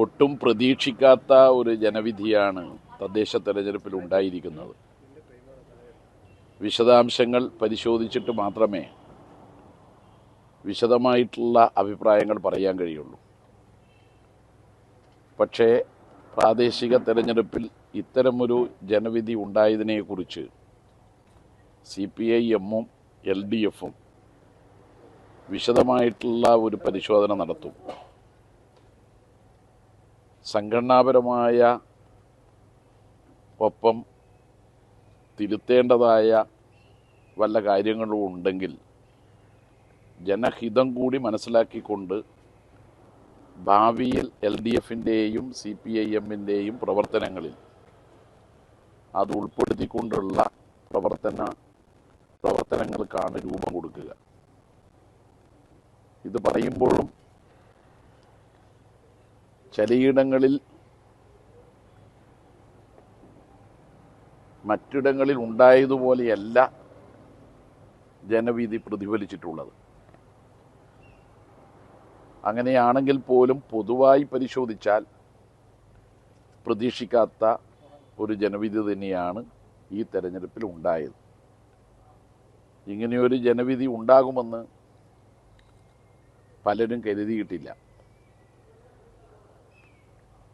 ഒട്ടും പ്രതീക്ഷിക്കാത്ത ഒരു ജനവിധിയാണ് തദ്ദേശ തെരഞ്ഞെടുപ്പിൽ ഉണ്ടായിരിക്കുന്നത്. വിശദാംശങ്ങൾ പരിശോധിച്ചിട്ട് മാത്രമേ വിശദമായിട്ടുള്ള അഭിപ്രായങ്ങൾ പറയാൻ കഴിയുള്ളൂ. പക്ഷേ പ്രാദേശിക തെരഞ്ഞെടുപ്പിൽ ഇത്തരമൊരു ജനവിധി ഉണ്ടായതിനെക്കുറിച്ച് CPI-എമ്മും LDF-ഉം വിശദമായിട്ടുള്ള ഒരു പരിശോധന നടത്തും. സംഘടനാപരമായ ഒപ്പം തിരുത്തേണ്ടതായ വല്ല കാര്യങ്ങളും ഉണ്ടെങ്കിൽ ജനഹിതം കൂടി മനസ്സിലാക്കിക്കൊണ്ട് ഭാവിയിൽ LDF-ൻ്റെയും CPI-എമ്മിൻ്റെയും പ്രവർത്തനങ്ങളിൽ അത് ഉൾപ്പെടുത്തിക്കൊണ്ടുള്ള പ്രവർത്തനങ്ങൾക്കാണ് രൂപം കൊടുക്കുക. ഇത് പറയുമ്പോഴും ചിലയിടങ്ങളിൽ മറ്റിടങ്ങളിൽ ഉണ്ടായതുപോലെയല്ല ജനവിധി പ്രതിഫലിച്ചിട്ടുള്ളത്. അങ്ങനെയാണെങ്കിൽ പോലും പൊതുവായി പരിശോധിച്ചാൽ പ്രതീക്ഷിക്കാത്ത ഒരു ജനവിധി തന്നെയാണ് ഈ തെരഞ്ഞെടുപ്പിൽ ഉണ്ടായത്. ഇങ്ങനെയൊരു ജനവിധി ഉണ്ടാകുമെന്ന് പലരും കരുതിയിട്ടില്ല.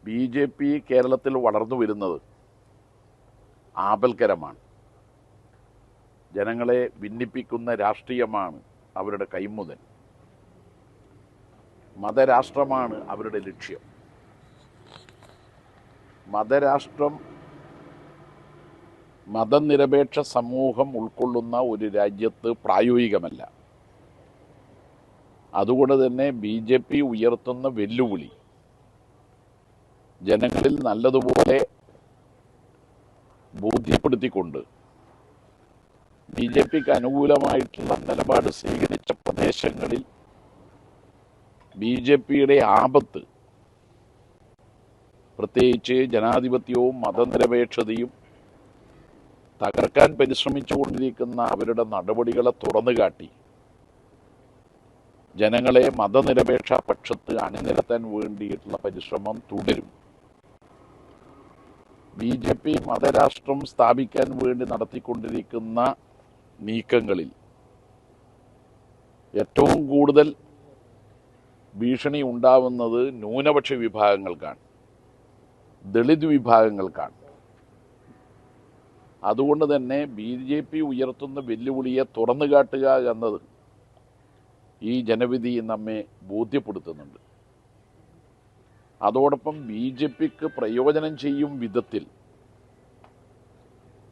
BJP കേരളത്തിൽ വളർന്നു വരുന്നത് ആപൽക്കരമാണ്. ജനങ്ങളെ ഭിന്നിപ്പിക്കുന്ന രാഷ്ട്രീയമാണ് അവരുടെ കൈമുതൽ. മതരാഷ്ട്രമാണ് അവരുടെ ലക്ഷ്യം. മതരാഷ്ട്രം മതനിരപേക്ഷ സമൂഹം ഉൾക്കൊള്ളുന്ന ഒരു രാജ്യത്ത് പ്രായോഗികമല്ല. അതുകൊണ്ട് തന്നെ BJP ഉയർത്തുന്ന വെല്ലുവിളി ജനങ്ങളിൽ നല്ലതുപോലെ ബോധ്യപ്പെടുത്തിക്കൊണ്ട് BJPക്ക് അനുകൂലമായിട്ടുള്ള നിലപാട് സ്വീകരിച്ച പ്രദേശങ്ങളിൽ BJPയുടെ ആപത്ത്, പ്രത്യേകിച്ച് ജനാധിപത്യവും മതനിരപേക്ഷതയും തകർക്കാൻ പരിശ്രമിച്ചുകൊണ്ടിരിക്കുന്ന അവരുടെ നടപടികളെ തുറന്നുകാട്ടി ജനങ്ങളെ മതനിരപേക്ഷ പക്ഷത്ത് അണിനിരത്താൻ വേണ്ടിയിട്ടുള്ള പരിശ്രമം തുടരും. BJP മതരാഷ്ട്രം സ്ഥാപിക്കാൻ വേണ്ടി നടത്തിക്കൊണ്ടിരിക്കുന്ന നീക്കങ്ങളിൽ ഏറ്റവും കൂടുതൽ ഭീഷണി ഉണ്ടാവുന്നത് ന്യൂനപക്ഷ വിഭാഗങ്ങൾക്കാണ്, ദളിത് വിഭാഗങ്ങൾക്കാണ്. അതുകൊണ്ട് തന്നെ BJP ഉയർത്തുന്ന വെല്ലുവിളിയെ തുറന്നു കാട്ടുക എന്നത് ഈ ജനവിധി നമ്മെ ബോധ്യപ്പെടുത്തുന്നുണ്ട്. അതോടൊപ്പം BJPക്ക് പ്രയോജനം ചെയ്യും വിധത്തിൽ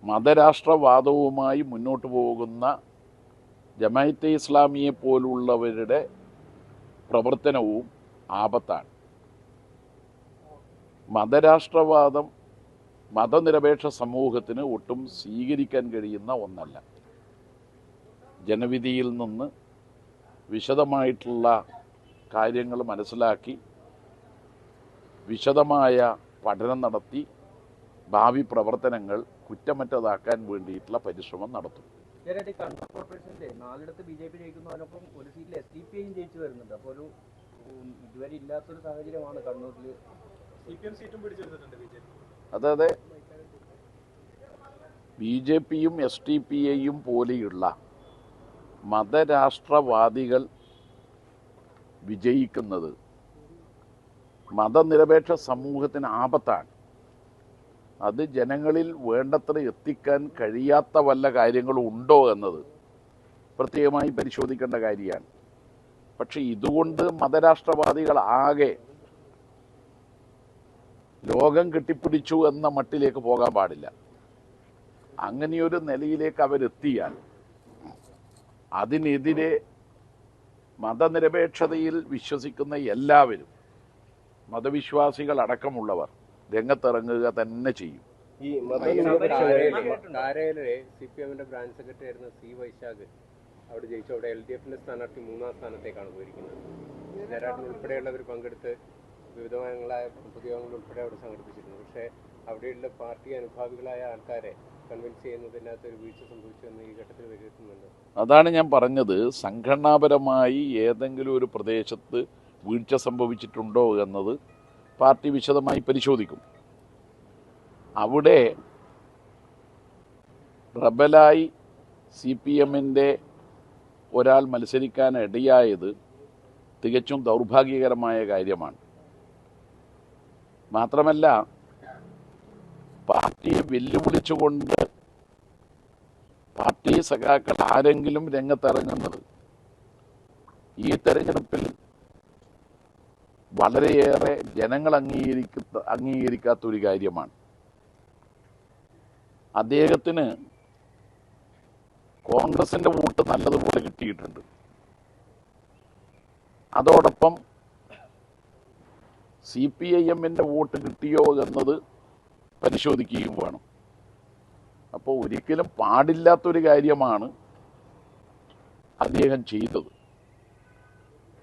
മതരാഷ്ട്രവാദവുമായി മുന്നോട്ട് പോകുന്ന ജമാഅത്തെ ഇസ്ലാമിയെ പോലുള്ളവരുടെ പ്രവർത്തനവും ആപത്താണ്. മതരാഷ്ട്രവാദം മതനിരപേക്ഷ സമൂഹത്തിന് ഒട്ടും സ്വീകരിക്കാൻ കഴിയുന്ന ഒന്നല്ല. ജനവിധിയിൽ നിന്ന് വിശദമായിട്ടുള്ള കാര്യങ്ങൾ മനസ്സിലാക്കി വിശദമായ പഠനം നടത്തി ഭാവി പ്രവർത്തനങ്ങൾ കുറ്റമറ്റതാക്കാൻ വേണ്ടിയിട്ടുള്ള പരിശ്രമം നടത്തും. കണ്ണൂർ കോർപ്പറേഷനിലെ 4 BJP ജയിക്കുന്നതിനൊപ്പം ഒരു സീറ്റിൽ SDPI ജയിച്ചു വരുന്നുണ്ട്. അപ്പോൾ ഒരു ഇതുവരെ ഇല്ലാത്തൊരു സാഹചര്യമാണ് കണ്ണൂരിൽ. CPM സീറ്റും പിടിച്ചെടുത്തിട്ടുണ്ട് BJP. അതായത് BJPയും SDPIയും പോലെയുള്ള മതരാഷ്ട്രവാദികൾ വിജയിക്കുന്നത് മതനിരപേക്ഷ സമൂഹത്തിന് ആപത്താണ്. അത് ജനങ്ങളിൽ വേണ്ടത്ര എത്തിക്കാൻ കഴിയാത്ത വല്ല കാര്യങ്ങളും ഉണ്ടോ എന്നത് പ്രത്യേകമായി പരിശോധിക്കേണ്ട കാര്യമാണ്. പക്ഷെ ഇതുകൊണ്ട് മതരാഷ്ട്രവാദികൾ ആകെ ലോകം കെട്ടിപ്പിടിച്ചു എന്ന മട്ടിലേക്ക് പോകാൻ പാടില്ല. അങ്ങനെയൊരു നിലയിലേക്ക് അവരെത്തിയാൽ അതിനെതിരെ മതനിരപേക്ഷതയിൽ വിശ്വസിക്കുന്ന എല്ലാവരും, മതവിശ്വാസികൾ അടക്കമുള്ളവർ രംഗത്തിറങ്ങുക തന്നെ ചെയ്യും. ഈ CPM-ന്റെ ബ്രാഞ്ച് സെക്രട്ടറി ആയിരുന്ന C. വൈശാഖ് അവിടെ ജയിച്ചു. അവിടെ LDF-ന്റെ സ്ഥാനാർത്ഥി 3ാം സ്ഥാനത്തേക്കാണ് പോയിരിക്കുന്നത്. നേരാട്ടിൽ ഉൾപ്പെടെയുള്ളവർ പങ്കെടുത്ത് വിവിധങ്ങളായ പൊതുയോഗങ്ങൾ ഉൾപ്പെടെ അവിടെ സംഘടിപ്പിച്ചിരുന്നു. പക്ഷേ അവിടെയുള്ള പാർട്ടി അനുഭാവികളായ ആൾക്കാരെ കൺവിൻസ് ചെയ്യുന്നതിനകത്ത് ഒരു വീഴ്ച സംഭവിച്ചു എന്ന് ഈ ഘട്ടത്തിൽ വിലയിരുത്തുന്നുണ്ട്. അതാണ് ഞാൻ പറഞ്ഞത്. സംഘടനാപരമായി ഏതെങ്കിലും ഒരു പ്രദേശത്ത് വീഴ്ച സംഭവിച്ചിട്ടുണ്ടോ എന്നത് പാർട്ടി വിശദമായി പരിശോധിക്കും. അവിടെ റബലായി CPM-ന്റെ ഒരാൾ മത്സരിക്കാൻ ഇടയായത് തികച്ചും ദൗർഭാഗ്യകരമായ കാര്യമാണ്. മാത്രമല്ല, പാർട്ടിയെ വെല്ലുവിളിച്ചുകൊണ്ട് പാർട്ടി സഖാക്കൾ ആരെങ്കിലും രംഗത്തിറങ്ങുന്നത് ഈ തെരഞ്ഞെടുപ്പിൽ വളരെയേറെ ജനങ്ങൾ അംഗീകരിക്കാത്തൊരു കാര്യമാണ്. അദ്ദേഹത്തിന് കോൺഗ്രസിന്റെ വോട്ട് നല്ലതുപോലെ കിട്ടിയിട്ടുണ്ട്. അതോടൊപ്പം CPIM-ന്റെ വോട്ട് കിട്ടിയോ എന്നത് പരിശോധിക്കുകയും വേണം. അപ്പോൾ ഒരിക്കലും പാടില്ലാത്തൊരു കാര്യമാണ് അദ്ദേഹം ചെയ്തത്.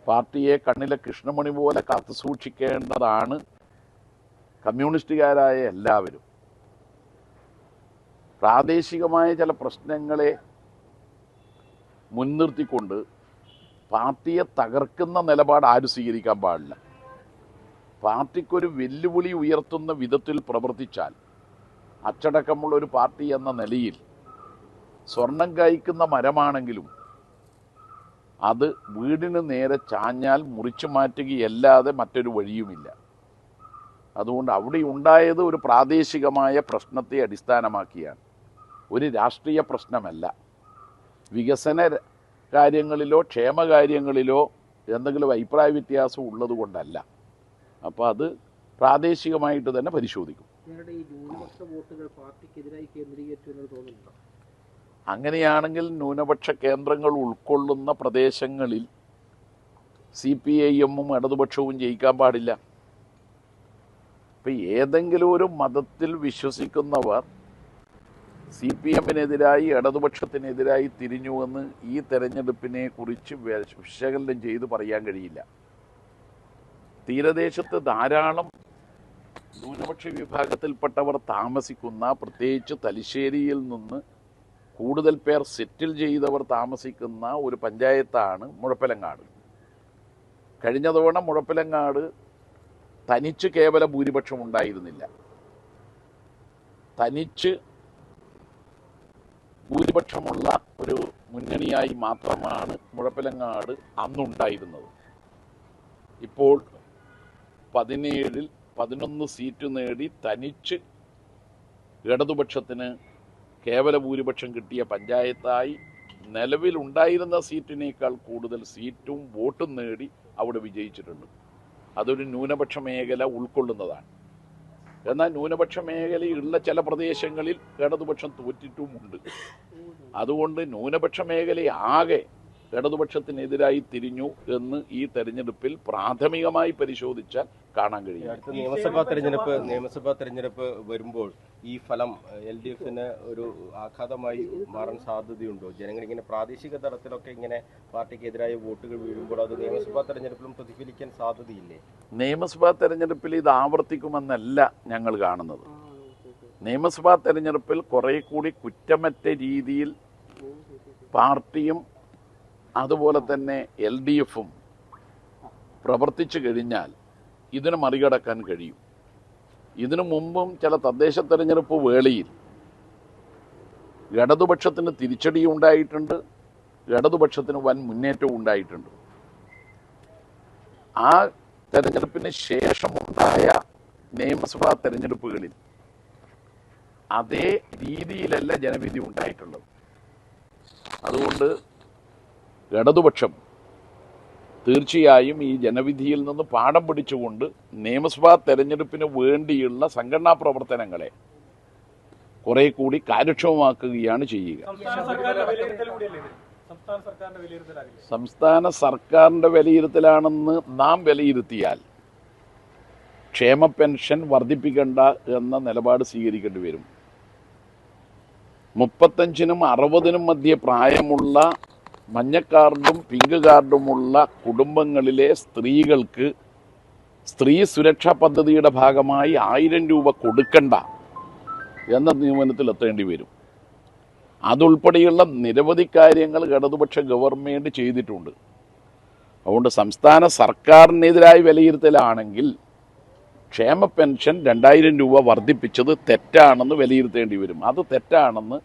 പാർട്ടിയെ കണ്ണിലെ കൃഷ്ണമണി പോലെ കാത്തു സൂക്ഷിക്കേണ്ടതാണ് കമ്മ്യൂണിസ്റ്റുകാരായ എല്ലാവരും. പ്രാദേശികമായ ചില പ്രശ്നങ്ങളെ മുൻനിർത്തിക്കൊണ്ട് പാർട്ടിയെ തകർക്കുന്ന നിലപാട് ആരും സ്വീകരിക്കാൻ പാടില്ല. പാർട്ടിക്കൊരു വെല്ലുവിളി ഉയർത്തുന്ന വിധത്തിൽ പ്രവർത്തിച്ചാൽ അച്ചടക്കമുള്ള ഒരു പാർട്ടി എന്ന നിലയിൽ സ്വർണം കായ്ക്കുന്ന മരമാണെങ്കിലും അത് വീടിന് നേരെ ചാഞ്ഞാൽ മുറിച്ചു മാറ്റുകയല്ലാതെ മറ്റൊരു വഴിയുമില്ല. അതുകൊണ്ട് അവിടെ ഉണ്ടായത് ഒരു പ്രാദേശികമായ പ്രശ്നത്തെ അടിസ്ഥാനമാക്കിയാണ്, ഒരു രാഷ്ട്രീയ പ്രശ്നമല്ല. വികസന കാര്യങ്ങളിലോ ക്ഷേമകാര്യങ്ങളിലോ എന്തെങ്കിലും അഭിപ്രായ വ്യത്യാസം ഉള്ളത് കൊണ്ടല്ല. അപ്പോൾ അത് പ്രാദേശികമായിട്ട് തന്നെ പരിശോധിക്കും. അങ്ങനെയാണെങ്കിൽ ന്യൂനപക്ഷ കേന്ദ്രങ്ങൾ ഉൾക്കൊള്ളുന്ന പ്രദേശങ്ങളിൽ CPIM-ഉം ഇടതുപക്ഷവും ജയിക്കാൻ പാടില്ല. ഇപ്പം ഏതെങ്കിലും ഒരു മതത്തിൽ വിശ്വസിക്കുന്നവർ CPM-നെതിരായി ഇടതുപക്ഷത്തിനെതിരായി തിരിഞ്ഞുവെന്ന് ഈ തെരഞ്ഞെടുപ്പിനെ കുറിച്ച് വിശകലനം ചെയ്ത് പറയാൻ കഴിയില്ല. തീരദേശത്ത് ധാരാളം ന്യൂനപക്ഷ വിഭാഗത്തിൽപ്പെട്ടവർ താമസിക്കുന്ന, പ്രത്യേകിച്ച് തലശ്ശേരിയിൽ നിന്ന് കൂടുതൽ പേർ സെറ്റിൽ ചെയ്തവർ താമസിക്കുന്ന ഒരു പഞ്ചായത്താണ് മുഴപ്പിലങ്ങാട്. കഴിഞ്ഞ തവണ മുഴപ്പിലങ്ങാട് തനിച്ച് കേവല ഭൂരിപക്ഷം ഉണ്ടായിരുന്നില്ല. തനിച്ച് ഭൂരിപക്ഷമുള്ള ഒരു മുന്നണിയായി മാത്രമാണ് മുഴപ്പിലങ്ങാട് അന്നുണ്ടായിരുന്നത്. ഇപ്പോൾ 17-ൽ 11 സീറ്റ് നേടി തനിച്ച് ഇടതുപക്ഷത്തിന് കേവല ഭൂരിപക്ഷം കിട്ടിയ പഞ്ചായത്തായി നിലവിലുണ്ടായിരുന്ന സീറ്റിനേക്കാൾ കൂടുതൽ സീറ്റും വോട്ടും നേടി അവിടെ വിജയിച്ചിട്ടുണ്ട്. അതൊരു ന്യൂനപക്ഷ മേഖല ഉൾക്കൊള്ളുന്നതാണ്. എന്നാൽ ന്യൂനപക്ഷ മേഖലയുള്ള ചില പ്രദേശങ്ങളിൽ ഇടതുപക്ഷം തോറ്റിട്ടുമുണ്ട്. അതുകൊണ്ട് ന്യൂനപക്ഷ മേഖലയാകെ ഇടതുപക്ഷത്തിനെതിരായി തിരിഞ്ഞു എന്ന് ഈ തെരഞ്ഞെടുപ്പിൽ പ്രാഥമികമായി പരിശോധിച്ചാൽ കാണാൻ കഴിയും. അടുത്ത നിയമസഭാ തെരഞ്ഞെടുപ്പ് വരുമ്പോൾ ഈ ഫലം LDF-ന് ഒരു ആഘാതമായി മാറാൻ സാധ്യതയുണ്ടോ? ജനങ്ങൾ ഇങ്ങനെ പ്രാദേശിക തലത്തിലൊക്കെ ഇങ്ങനെ പാർട്ടിക്കെതിരായ വോട്ടുകൾ വീഴുമ്പോൾ അത് നിയമസഭാ തെരഞ്ഞെടുപ്പിലും പ്രതിഫലിക്കാൻ സാധ്യതയില്ലേ? നിയമസഭാ തെരഞ്ഞെടുപ്പിൽ ഇത് ആവർത്തിക്കുമെന്നല്ല ഞങ്ങൾ കാണുന്നത്. നിയമസഭാ തെരഞ്ഞെടുപ്പിൽ കുറെ കൂടി കുറ്റമറ്റ രീതിയിൽ പാർട്ടിയും അതുപോലെ തന്നെ LDF-ഉം പ്രവർത്തിച്ചു കഴിഞ്ഞാൽ ഇതിന് മറികടക്കാൻ കഴിയും. ഇതിനു മുമ്പും ചില തദ്ദേശ തെരഞ്ഞെടുപ്പ് വേളയിൽ ഇടതുപക്ഷത്തിന് തിരിച്ചടി ഉണ്ടായിട്ടുണ്ട്, ഇടതുപക്ഷത്തിന് വൻ മുന്നേറ്റവും ഉണ്ടായിട്ടുണ്ട്. ആ തെരഞ്ഞെടുപ്പിന് ശേഷമുണ്ടായ നിയമസഭാ തെരഞ്ഞെടുപ്പുകളിൽ അതേ രീതിയിലല്ല ജനവിധി ഉണ്ടായിട്ടുള്ളത്. അതുകൊണ്ട് ഇടതുപക്ഷം തീർച്ചയായും ഈ ജനവിധിയിൽ നിന്ന് പാഠം പിടിച്ചുകൊണ്ട് നിയമസഭാ തെരഞ്ഞെടുപ്പിന് വേണ്ടിയുള്ള സംഘടനാ പ്രവർത്തനങ്ങളെ കുറെ കൂടി കാര്യക്ഷമമാക്കുകയാണ് ചെയ്യുക. സംസ്ഥാന സർക്കാരിന്റെ വിലയിരുത്തലാണെന്ന് നാം വിലയിരുത്തിയാൽ ക്ഷേമ പെൻഷൻ വർദ്ധിപ്പിക്കേണ്ട എന്ന നിലപാട് സ്വീകരിക്കേണ്ടി വരും. 35-നും 60-നും മധ്യേ പ്രായമുള്ള മഞ്ഞക്കാർഡും പിങ്ക് കാർഡുമുള്ള കുടുംബങ്ങളിലെ സ്ത്രീകൾക്ക് സ്ത്രീ സുരക്ഷാ പദ്ധതിയുടെ ഭാഗമായി 1000 രൂപ കൊടുക്കണ്ട എന്ന നിഗമനത്തിൽ എത്തേണ്ടി വരും. അതുൾപ്പെടെയുള്ള നിരവധി കാര്യങ്ങൾ ഇടതുപക്ഷ ഗവൺമെൻറ് ചെയ്തിട്ടുണ്ട്. അതുകൊണ്ട് സംസ്ഥാന സർക്കാരിനെതിരായി വിലയിരുത്തലാണെങ്കിൽ ക്ഷേമ പെൻഷൻ 2000 രൂപ വർദ്ധിപ്പിച്ചത് തെറ്റാണെന്ന് വിലയിരുത്തേണ്ടി വരും. അത് തെറ്റാണെന്ന്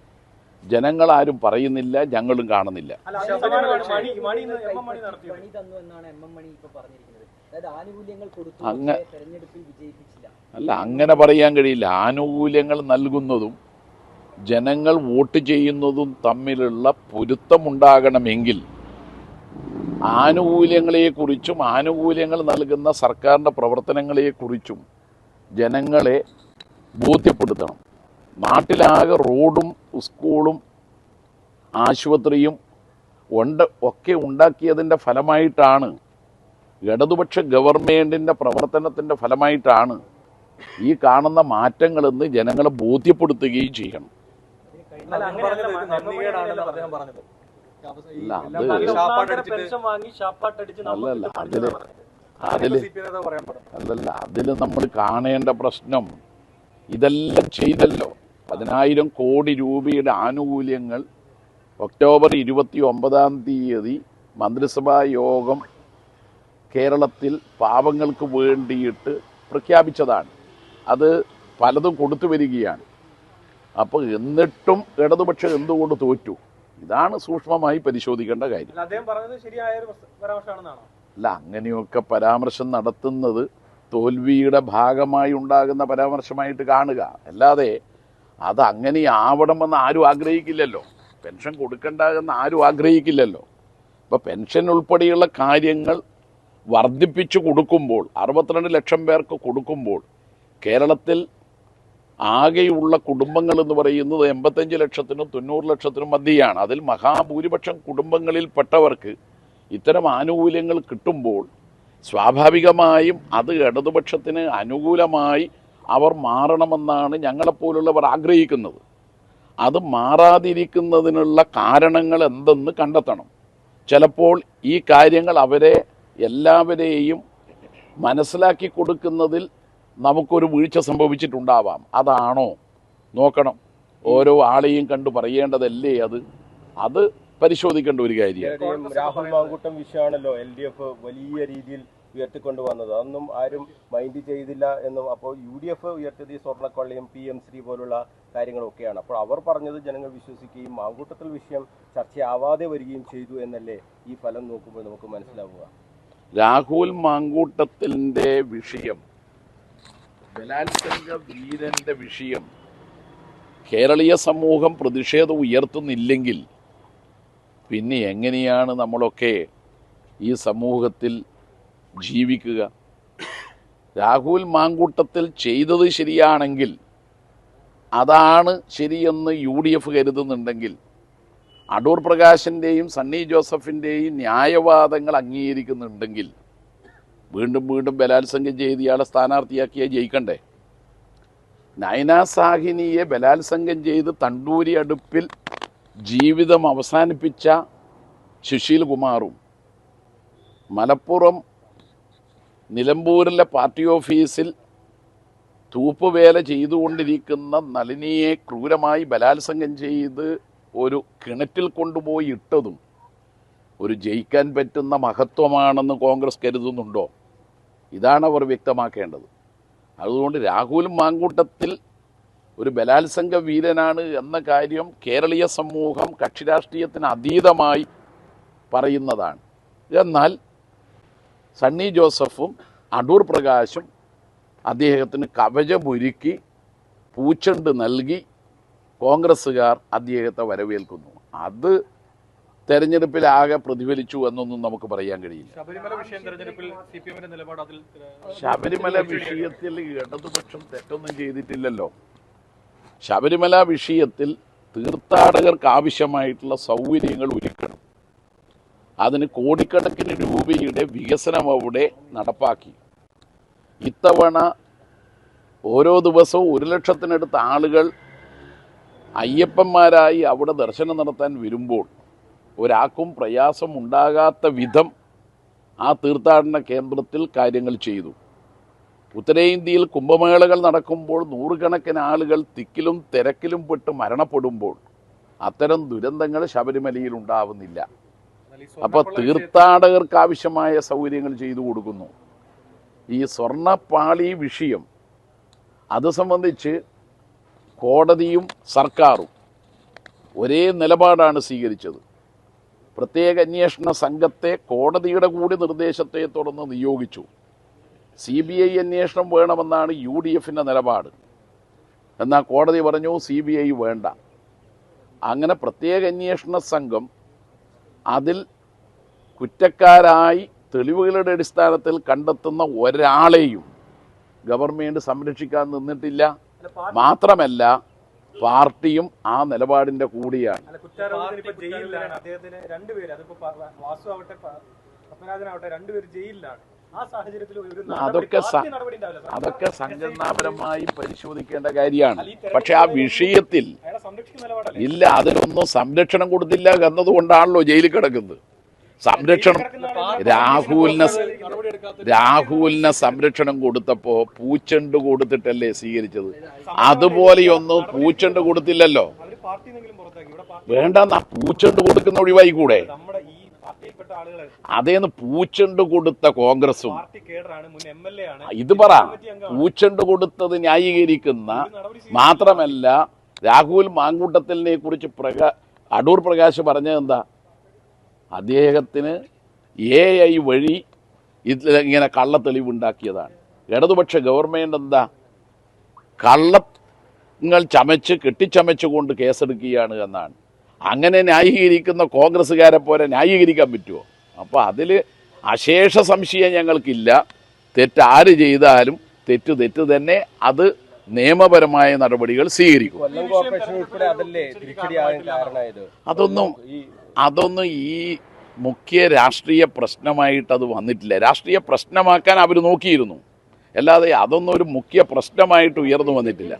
ജനങ്ങളാരും പറയുന്നില്ല, ഞങ്ങളും കാണുന്നില്ല. പണി തന്നു എന്നാണ് എം എം മണി ഇപ്പൊ പറഞ്ഞിരിക്കുന്നത്. അതായത് ആനുകൂല്യങ്ങൾ കൊടുത്തു, തെരഞ്ഞെടുപ്പിൽ വിജയിപ്പിച്ചില്ല. അല്ല, അങ്ങനെ പറയാൻ കഴിയില്ല. ആനുകൂല്യങ്ങൾ നൽകുന്നതും ജനങ്ങൾ വോട്ട് ചെയ്യുന്നതും തമ്മിലുള്ള പൊരുത്തമുണ്ടാകണമെങ്കിൽ ആനുകൂല്യങ്ങളെക്കുറിച്ചും ആനുകൂല്യങ്ങൾ നൽകുന്ന സർക്കാരിൻ്റെ പ്രവർത്തനങ്ങളെക്കുറിച്ചും ജനങ്ങളെ ബോധ്യപ്പെടുത്തണം. നാട്ടിലാകെ റോഡും സ്കൂളും ആശുപത്രിയും ഒക്കെ ഉണ്ടാക്കിയതിൻ്റെ ഫലമായിട്ടാണ്, ഇടതുപക്ഷ ഗവൺമെൻറ്റിൻ്റെ പ്രവർത്തനത്തിൻ്റെ ഫലമായിട്ടാണ് ഈ കാണുന്ന മാറ്റങ്ങളെന്ന് ജനങ്ങളെ ബോധ്യപ്പെടുത്തുകയും ചെയ്യണം. അല്ല, അതില് നമ്മൾ കാണേണ്ട പ്രശ്നം ഇതെല്ലാം ചെയ്തല്ലോ. 10,000 കോടി രൂപയുടെ ആനുകൂല്യങ്ങൾ ഒക്ടോബർ 29 മന്ത്രിസഭാ യോഗം കേരളത്തിൽ പാവങ്ങൾക്ക് വേണ്ടിയിട്ട് പ്രഖ്യാപിച്ചതാണ്. അത് പലതും കൊടുത്തു വരികയാണ്. അപ്പോൾ എന്നിട്ടും ഇടതുപക്ഷം എന്തുകൊണ്ട് തോറ്റു? ഇതാണ് സൂക്ഷ്മമായി പരിശോധിക്കേണ്ട കാര്യം. അല്ല, അങ്ങനെയൊക്കെ പരാമർശം നടത്തുന്നത് തോൽവിയുടെ ഭാഗമായി ഉണ്ടാകുന്ന പരാമർശമായിട്ട് കാണുക, അല്ലാതെ അത് അങ്ങനെ ആവണമെന്ന് ആരും ആഗ്രഹിക്കില്ലല്ലോ. പെൻഷൻ കൊടുക്കണ്ടെന്ന് ആരും ആഗ്രഹിക്കില്ലല്ലോ. ഇപ്പം പെൻഷൻ ഉൾപ്പെടെയുള്ള കാര്യങ്ങൾ വർദ്ധിപ്പിച്ചു കൊടുക്കുമ്പോൾ, 62 ലക്ഷം പേർക്ക് കൊടുക്കുമ്പോൾ, കേരളത്തിൽ ആകെയുള്ള കുടുംബങ്ങൾ എന്ന് പറയുന്നത് 85 ലക്ഷത്തിനും 90 ലക്ഷത്തിനും മധ്യയാണ്. അതിൽ മഹാഭൂരിപക്ഷം കുടുംബങ്ങളിൽപ്പെട്ടവർക്ക് ഇത്തരം ആനുകൂല്യങ്ങൾ കിട്ടുമ്പോൾ സ്വാഭാവികമായും അത് ഇടതുപക്ഷത്തിന് അനുകൂലമായി അവർ മാറണമെന്നാണ് ഞങ്ങളെപ്പോലുള്ളവർ ആഗ്രഹിക്കുന്നത്. അത് മാറാതിരിക്കുന്നതിനുള്ള കാരണങ്ങൾ എന്തെന്ന് കണ്ടെത്തണം. ചിലപ്പോൾ ഈ കാര്യങ്ങൾ അവരെ എല്ലാവരെയും മനസ്സിലാക്കി കൊടുക്കുന്നതിൽ നമുക്കൊരു വീഴ്ച സംഭവിച്ചിട്ടുണ്ടാവാം. അതാണോ നോക്കണം. ഓരോ ആളെയും കണ്ടു പറയേണ്ടതല്ലേ അത് പരിശോധിക്കേണ്ട ഒരു കാര്യമാണ്. രാഹുൽ മാങ്കൂട്ടം വിഷയമാണല്ലോ LDF വലിയ രീതിയിൽ ഉയർത്തിക്കൊണ്ടുവന്നത്. അതൊന്നും ആരും മൈൻഡ് ചെയ്തില്ല എന്നും. അപ്പോൾ UDF ഉയർത്തിയത് സ്വർണ്ണക്കൊള്ളയും PM ശ്രീ പോലുള്ള കാര്യങ്ങളൊക്കെയാണ്. അപ്പോൾ അവർ പറഞ്ഞത് ജനങ്ങൾ വിശ്വസിക്കുകയും മാങ്കൂട്ടത്തിൽ വിഷയം ചർച്ചയാവാതെ വരികയും ചെയ്തു എന്നല്ലേ ഈ ഫലം നോക്കുമ്പോൾ നമുക്ക് മനസ്സിലാവുക. രാഹുൽ മാങ്കൂട്ടത്തിൻ്റെ വിഷയം, ബലാത്സംഗ വീരന്റെ വിഷയം കേരളീയ സമൂഹം പ്രതിഷേധം ഉയർത്തുന്നില്ലെങ്കിൽ പിന്നെ എങ്ങനെയാണ് നമ്മളൊക്കെ ഈ സമൂഹത്തിൽ ജീവിക്കുക? രാഹുൽ മാങ്കൂട്ടത്തിൽ ചെയ്തത് ശരിയാണെങ്കിൽ, അതാണ് ശരിയെന്ന് UDF കരുതുന്നുണ്ടെങ്കിൽ, അടൂർ പ്രകാശിൻ്റെയും സണ്ണി ജോസഫിൻ്റെയും ന്യായവാദങ്ങൾ അംഗീകരിക്കുന്നുണ്ടെങ്കിൽ വീണ്ടും വീണ്ടും ബലാത്സംഗം ചെയ്ത് ഇയാളെ സ്ഥാനാർത്ഥിയാക്കിയാൽ ജയിക്കണ്ടേ? നയന സാഹിനിയെ ബലാത്സംഗം ചെയ്ത് തണ്ടൂരി അടുപ്പിൽ ജീവിതം അവസാനിപ്പിച്ച സുശീൽ കുമാറും, മലപ്പുറം നിലമ്പൂരിലെ പാർട്ടി ഓഫീസിൽ തൂപ്പുവേല ചെയ്തുകൊണ്ടിരിക്കുന്ന നളിനിയെ ക്രൂരമായി ബലാത്സംഗം ചെയ്ത് ഒരു കിണറ്റിൽ കൊണ്ടുപോയി ഇട്ടതും ഒരു ജയിക്കാൻ പറ്റുന്ന മഹത്വമാണെന്ന് കോൺഗ്രസ് കരുതുന്നുണ്ടോ? ഇതാണ് അവർ വ്യക്തമാക്കേണ്ടത്. അതുകൊണ്ട് രാഹുൽ മാങ്കൂട്ടത്തിൽ ഒരു ബലാത്സംഗ വീരനാണ് എന്ന കാര്യം കേരളീയ സമൂഹം കക്ഷി രാഷ്ട്രീയത്തിന് അതീതമായി പറയുന്നതാണ്. എന്നാൽ സണ്ണി ജോസഫും അടൂർ പ്രകാശും അദ്ദേഹത്തിന് കവചമൊരുക്കി പൂച്ചെണ്ട് നൽകി കോൺഗ്രസ്സുകാർ അദ്ദേഹത്തെ വരവേൽക്കുന്നു. അത് തെരഞ്ഞെടുപ്പിലാകെ പ്രതിഫലിച്ചു എന്നൊന്നും നമുക്ക് പറയാൻ കഴിയില്ല. ശബരിമല വിഷയത്തിൽ ഇടതുപക്ഷം തെറ്റൊന്നും ചെയ്തിട്ടില്ലല്ലോ. ശബരിമല വിഷയത്തിൽ തീർത്ഥാടകർക്ക് ആവശ്യമായിട്ടുള്ള സൗകര്യങ്ങൾ ഒരുക്കണം. അതിന് കോടിക്കണക്കിന് രൂപയുടെ വികസനം അവിടെ നടപ്പാക്കി. ഇത്തവണ ഓരോ ദിവസവും 1 ലക്ഷത്തിനടുത്ത് ആളുകൾ അയ്യപ്പന്മാരായി അവിടെ ദർശനം നടത്താൻ വരുമ്പോൾ ഒരാൾക്കും പ്രയാസം ഉണ്ടാകാത്ത വിധം ആ തീർത്ഥാടന കേന്ദ്രത്തിൽ കാര്യങ്ങൾ ചെയ്തു. ഉത്തരേന്ത്യയിൽ കുംഭമേളകൾ നടക്കുമ്പോൾ 100 കണക്കിന് ആളുകൾ തിക്കിലും തിരക്കിലും പെട്ട് മരണപ്പെടുമ്പോൾ അത്തരം ദുരന്തങ്ങൾ ശബരിമലയിൽ ഉണ്ടാവുന്നില്ല. അപ്പോൾ തീർത്ഥാടകർക്ക് ആവശ്യമായ സൗകര്യങ്ങൾ ചെയ്തു കൊടുക്കുന്നു. ഈ സ്വർണ്ണപ്പാളി വിഷയം അത് സംബന്ധിച്ച് കോടതിയും സർക്കാരും ഒരേ നിലപാടാണ് സ്വീകരിച്ചത്. പ്രത്യേക അന്വേഷണ സംഘത്തെ കോടതിയുടെ കൂടി നിർദ്ദേശത്തെ തുടർന്ന് നിയോഗിച്ചു. CBI അന്വേഷണം വേണമെന്നാണ് UDFിൻ്റെ നിലപാട്. എന്നാൽ കോടതി പറഞ്ഞു CBI വേണ്ട. അങ്ങനെ പ്രത്യേക അന്വേഷണ സംഘം അതിൽ കുറ്റക്കാരായി തെളിവുകളുടെ അടിസ്ഥാനത്തിൽ കണ്ടെത്തുന്ന ഒരാളെയും ഗവൺമെൻറ് സംരക്ഷിക്കാൻ നിന്നിട്ടില്ല. മാത്രമല്ല പാർട്ടിയും ആ നിലപാടിൻ്റെ കൂടിയാണ്. അദ്ദേഹത്തിന് രണ്ടുപേര്, അതിപ്പോ വാസു ആവട്ടെ പത്മരാജനാവട്ടെ, രണ്ടുപേര് ജയിലിലാണ്. ആ സാഹചര്യത്തിൽ അതൊക്കെ സംഘടനാപരമായി പരിശോധിക്കേണ്ട കാര്യമാണ്. പക്ഷെ ആ വിഷയത്തിൽ ഇല്ല, അതിനൊന്നും സംരക്ഷണം കൊടുത്തില്ല എന്നതുകൊണ്ടാണല്ലോ ജയിലിൽ കിടക്കുന്നത്. സംരക്ഷണം രാഹുലിന് സംരക്ഷണം കൊടുത്തപ്പോ പൂച്ചെണ്ട് കൊടുത്തിട്ടല്ലേ സ്വീകരിച്ചത്? അതുപോലെയൊന്നും പൂച്ചെണ്ട് കൊടുത്തില്ലല്ലോ. വേണ്ട, പൂച്ചെണ്ട് കൊടുക്കുന്ന ഒഴിവായിക്കൂടെ? അതേന്ന് പൂച്ചെണ്ട് കൊടുത്ത കോൺഗ്രസും ഇത് പറ പൂച്ചെണ്ട് കൊടുത്തത് ന്യായീകരിക്കുന്ന മാത്രമല്ല, രാഹുൽ മാങ്കൂട്ടത്തിലിനെ കുറിച്ച് അടൂർ പ്രകാശ് പറഞ്ഞത് എന്താ? അദ്ദേഹത്തിന് AI വഴി ഇങ്ങനെ കള്ളത്തെളിവുണ്ടാക്കിയതാണ്. ഇടതുപക്ഷ ഗവൺമെൻറ് എന്താ കള്ളങ്ങൾ കെട്ടിച്ചമച്ചുകൊണ്ട് കേസെടുക്കുകയാണ് എന്നാണ്. അങ്ങനെ ന്യായീകരിക്കുന്ന കോൺഗ്രസ്സുകാരെ പോലെ ന്യായീകരിക്കാൻ പറ്റുമോ? അപ്പോൾ അതിൽ അശേഷ സംശയം ഞങ്ങൾക്കില്ല. തെറ്റാര് ചെയ്താലും തെറ്റ് തന്നെ, അത് നിയമപരമായ നടപടികൾ സ്വീകരിക്കും. അതൊന്നും ഈ മുഖ്യ രാഷ്ട്രീയ പ്രശ്നമായിട്ട് അത് വന്നിട്ടില്ല. രാഷ്ട്രീയ പ്രശ്നമാക്കാൻ അവർ നോക്കിയിരുന്നു, അല്ലാതെ അതൊന്നും ഒരു മുഖ്യ പ്രശ്നമായിട്ട് ഉയർന്നു വന്നിട്ടില്ല.